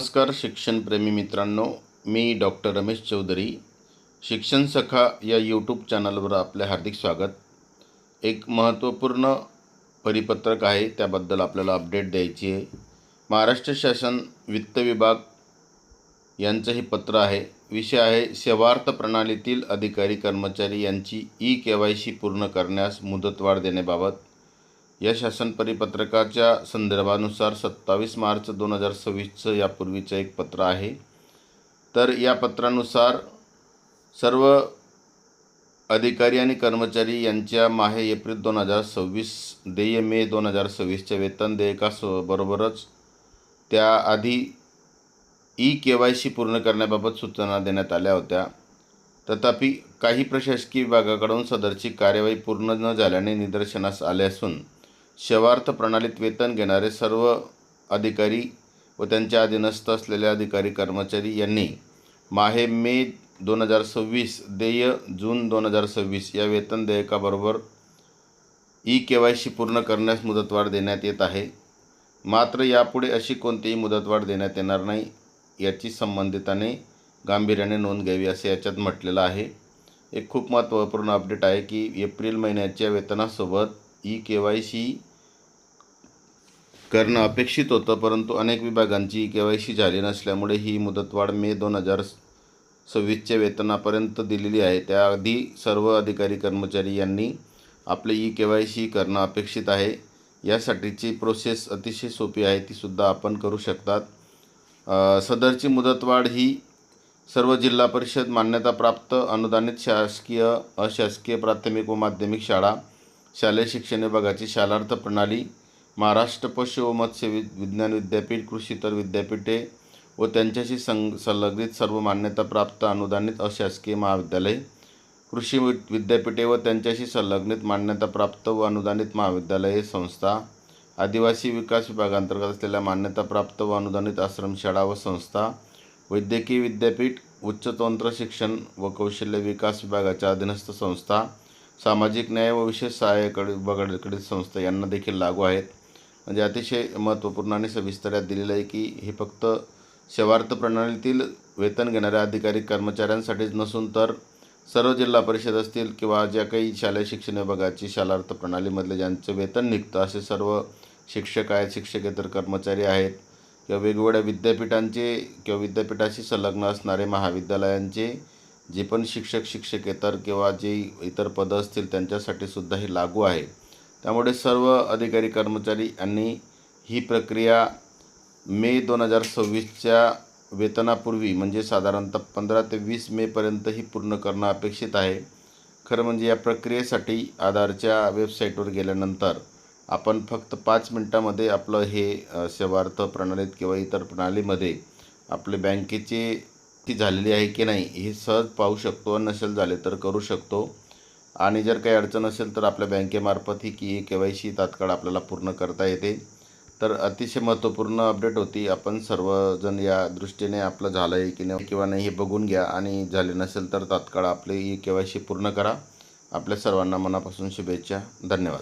नमस्कार शिक्षणप्रेमी मित्रांनो, मी डॉक्टर रमेश चौधरी. शिक्षण सखा या यूट्यूब चॅनलवर आपले हार्दिक स्वागत. एक महत्त्वपूर्ण परिपत्रक आहे, त्याबद्दल आपल्याला अपडेट द्यायची आहे. महाराष्ट्र शासन वित्त विभाग यांचं हे पत्र आहे. विषय आहे सेवार्थ प्रणालीतील अधिकारी कर्मचारी यांची ई-KYC पूर्ण करण्यास मुदतवाढ देण्याबाबत. या शासन परिपत्रकाच्या संदर्भानुसार 27 मार्च 2026 यापूर्वीचं एक पत्र आहे. तर या पत्रानुसार सर्व अधिकारी आणि कर्मचारी यांच्या माहे एप्रिल 2026 देय मे 2026च्या वेतन देयकाबरोबरच त्याआधी ई-KYC पूर्ण करण्याबाबत सूचना देण्यात आल्या होत्या. तथापि काही प्रशासकीय विभागाकडून सदरची कार्यवाही पूर्ण न झाल्याने निदर्शनास आले असून सेवार्थ प्रणालीत वेतन घेणारे सर्व अधिकारी व त्यांच्या अधीनस्थ असलेले अधिकारी कर्मचारी यांनी माहे मे 2026 देय जून 2026 या वेतन देयकाबरोबर ई-KYC पूर्ण करण्यास मुदतवाढ देण्यात येत आहे. मात्र यापुढे अशी कोणतीही मुदतवाढ देण्यात येणार नाही याची संबंधितांनी गांभीर्याने नोंद घ्यावी असे याच्यात म्हटलेलं आहे. एक खूप महत्त्वपूर्ण अपडेट आहे की एप्रिल महिन्याच्या वेतनासोबत ई-KYC करणं अपेक्षित होतं, परंतु अनेक विभागांची ई-KYC झाली नसल्यामुळे ही मुदतवाढ मे 2026च्या वेतनापर्यंत दिलेली आहे. त्याआधी सर्व अधिकारी कर्मचारी यांनी आपले ई-KYC करणं अपेक्षित आहे. यासाठीची प्रोसेस अतिशय सोपी आहे, तीसुद्धा आपण करू शकतात. सदरची मुदतवाढ ही सर्व जिल्हा परिषद मान्यताप्राप्त अनुदानित शासकीय अशासकीय प्राथमिक व माध्यमिक शाळा, शालेय शिक्षण विभागाची शालार्थ प्रणाली, महाराष्ट्र पशु व मत्स्य विज्ञान विद्यापीठ, कृषीतर विद्यापीठे व त्यांच्याशी संलग्नित सर्व मान्यताप्राप्त अनुदानित अशासकीय महाविद्यालय, कृषी विद्यापीठे व त्यांच्याशी संलग्नित मान्यताप्राप्त व अनुदानित महाविद्यालये संस्था, आदिवासी विकास विभागांतर्गत असलेल्या मान्यताप्राप्त व अनुदानित आश्रमशाळा व संस्था, वैद्यकीय विद्यापीठ, उच्च तंत्र शिक्षण व कौशल्य विकास विभागाच्या अधीनस्थ संस्था, सामाजिक न्याय व विशेष सहाय्यक विभागाकडील संस्था यांना देखील लागू आहेत. म्हणजे अतिशय महत्त्वपूर्ण आणि सविस्तर यात दिलेलं आहे की हे फक्त सेवार्थ प्रणालीतील वेतन घेणाऱ्या अधिकारी कर्मचाऱ्यांसाठीच नसून तर सर्व जिल्हा परिषद असतील किंवा ज्या काही शालेय शिक्षण विभागाची शालार्थ प्रणालीमधले ज्यांचं वेतन निघतं असे सर्व शिक्षक आहेत, शिक्षकेतर कर्मचारी आहेत किंवा वेगवेगळ्या विद्यापीठांचे किंवा विद्यापीठाशी संलग्न असणारे महाविद्यालयांचे जे पण शिक्षक शिक्षकेतर किंवा जे इतर पदं असतील त्यांच्यासाठी सुद्धा हे लागू आहे. त्यामुळे सर्व अधिकारी कर्मचारी यांनी ही प्रक्रिया मे 2026च्या वेतनापूर्वी म्हणजे साधारणतः 15 ते 20 मेपर्यंत ही पूर्ण करणं अपेक्षित आहे. खरं म्हणजे या प्रक्रियेसाठी आधारच्या वेबसाईटवर गेल्यानंतर आपण फक्त 5 मिनिटामध्ये आपलं हे सेवार्थ प्रणालीत किंवा इतर प्रणालीमध्ये आपले बँकेची ती झालेली आहे की नाही हे सहज पाहू शकतो. नसेल झाले तर करू शकतो आणि जर काही अडचण असेल तर आपल्या बँकेमार्फत ही की KYC तात्काळ आपल्याला पूर्ण करता येते. तर अतिशय महत्त्वपूर्ण अपडेट होती. आपण सर्वजण या दृष्टीने आपलं झालं आहे की नाही किंवा नाही हे बघून घ्या आणि झाले नसेल तर तात्काळ आपले ई-KYC पूर्ण करा. आपल्या सर्वांना मनापासून शुभेच्छा. धन्यवाद.